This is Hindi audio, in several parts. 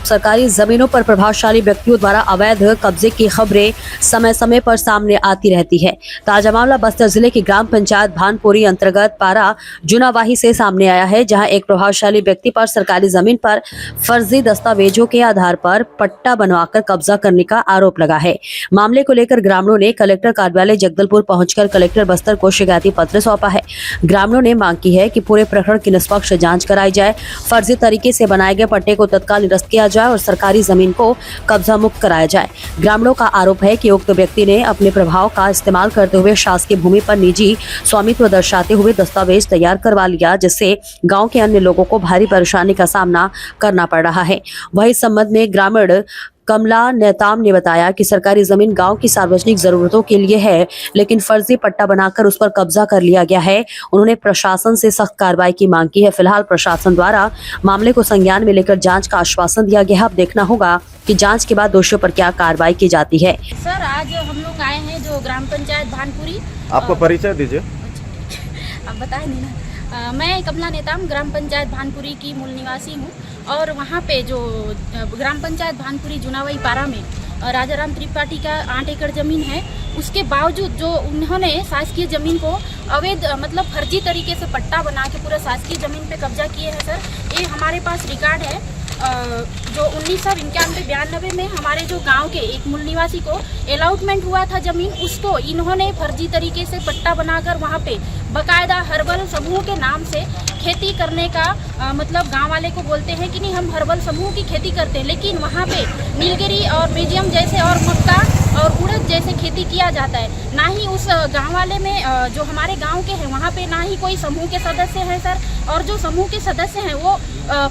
सरकारी जमीनों पर प्रभावशाली व्यक्तियों द्वारा अवैध कब्जे की खबरें समय समय पर सामने आती रहती है। ताजा मामला बस्तर जिले की ग्राम पंचायत भानपुरी अंतर्गत पारा जुनावाही से सामने आया है, जहां एक प्रभावशाली व्यक्ति पर सरकारी जमीन पर फर्जी दस्तावेजों के आधार पर पट्टा बनवाकर कब्जा करने का आरोप लगा है। मामले को लेकर ग्रामीणों ने कलेक्टर कार्यालय जगदलपुर पहुंचकर कलेक्टर बस्तर को शिकायती पत्र सौंपा है। ग्रामीणों ने मांग की है कि पूरे प्रकरण की निष्पक्ष जांच कराई जाए, फर्जी तरीके से बनाए गए पट्टे को तत्काल निरस्त किया जाए और सरकारी जमीन को कब्जा मुक्त कराया जाए। ग्रामीणों का आरोप है कि उक्त व्यक्ति ने अपने प्रभाव का इस्तेमाल करते हुए शासकीय भूमि पर निजी स्वामित्व दर्शाते हुए दस्तावेज तैयार करवा लिया, जिससे गांव के अन्य लोगों को भारी परेशानी का सामना करना पड़ रहा है। वहीं इस संबंध में ग्रामीण कमला नेताम ने बताया कि सरकारी जमीन गांव की सार्वजनिक जरूरतों के लिए है, लेकिन फर्जी पट्टा बनाकर उस पर कब्जा कर लिया गया है। उन्होंने प्रशासन से सख्त कार्रवाई की मांग की है। फिलहाल प्रशासन द्वारा मामले को संज्ञान में लेकर जांच का आश्वासन दिया गया है। अब देखना होगा कि जांच के बाद दोषियों पर क्या कार्रवाई की जाती है। सर, आज हम लोग आए हैं जो ग्राम पंचायत भानपुरी। आपको परिचय दीजिए। अब बताए नहीं ना। मैं कमला नेताम ग्राम पंचायत भानपुरी की मूल निवासी हूँ और वहाँ पे जो ग्राम पंचायत भानपुरी जुनावाही पारा में राजाराम त्रिपाठी का 8 एकड़ ज़मीन है, उसके बावजूद जो उन्होंने शासकीय ज़मीन को अवैध मतलब फर्जी तरीके से पट्टा बना के पूरा शासकीय ज़मीन पे कब्जा किए हैं। सर, ये हमारे पास रिकॉर्ड है। जो 1991-92 में हमारे जो गांव के एक मूल निवासी को अलॉटमेंट हुआ था ज़मीन, उसको इन्होंने फर्जी तरीके से पट्टा बनाकर वहाँ पे बकायदा हर्बल समूह के नाम से खेती करने का मतलब गांव वाले को बोलते हैं कि नहीं हम हर्बल समूह की खेती करते हैं, लेकिन वहाँ पे नीलगिरी और बेजियम जैसे और मक्का और उड़द जैसे खेती किया जाता है। ना ही उस गांव वाले में जो हमारे गांव के हैं वहाँ पे ना ही कोई समूह के सदस्य हैं सर, और जो समूह के सदस्य हैं वो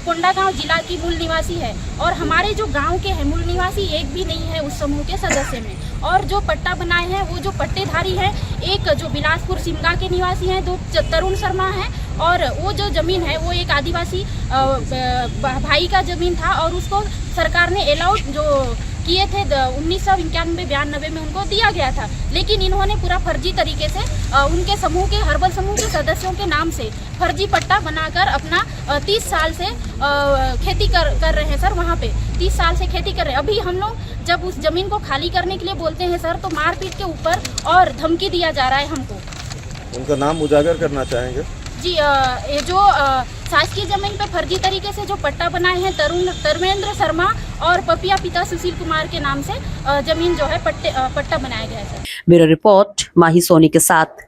कोंडागांव जिला की मूल निवासी है और हमारे जो गांव के हैं मूल निवासी एक भी नहीं है उस समूह के सदस्य में। और जो पट्टा बनाए हैं वो जो पट्टेधारी हैं, एक जो बिलासपुर सिमगा के निवासी हैं, 2 तरुण शर्मा हैं, और वो जो ज़मीन है वो एक आदिवासी भाई का ज़मीन था और उसको सरकार ने अलाउड जो किए थे 1991-92 में उनको दिया गया था, लेकिन इन्होंने पूरा फर्जी तरीके से उनके समूह के हर्बल समूह के सदस्यों के नाम से फर्जी पट्टा बनाकर अपना 30 साल से खेती कर रहे हैं सर। वहाँ पे 30 साल से खेती कर रहे हैं। अभी हम लोग जब उस ज़मीन को खाली करने के लिए बोलते हैं सर, तो मारपीट के ऊपर और धमकी दिया जा रहा है हमको। उनका नाम उजागर करना चाहेंगे? जी, ये जो शासकीय जमीन पे फर्जी तरीके से जो पट्टा बनाए हैं धर्मेंद्र शर्मा और पपिया पिता सुशील कुमार के नाम से जमीन जो है पट्टा बनाया गया है। ब्यूरो रिपोर्ट माही सोनी के साथ।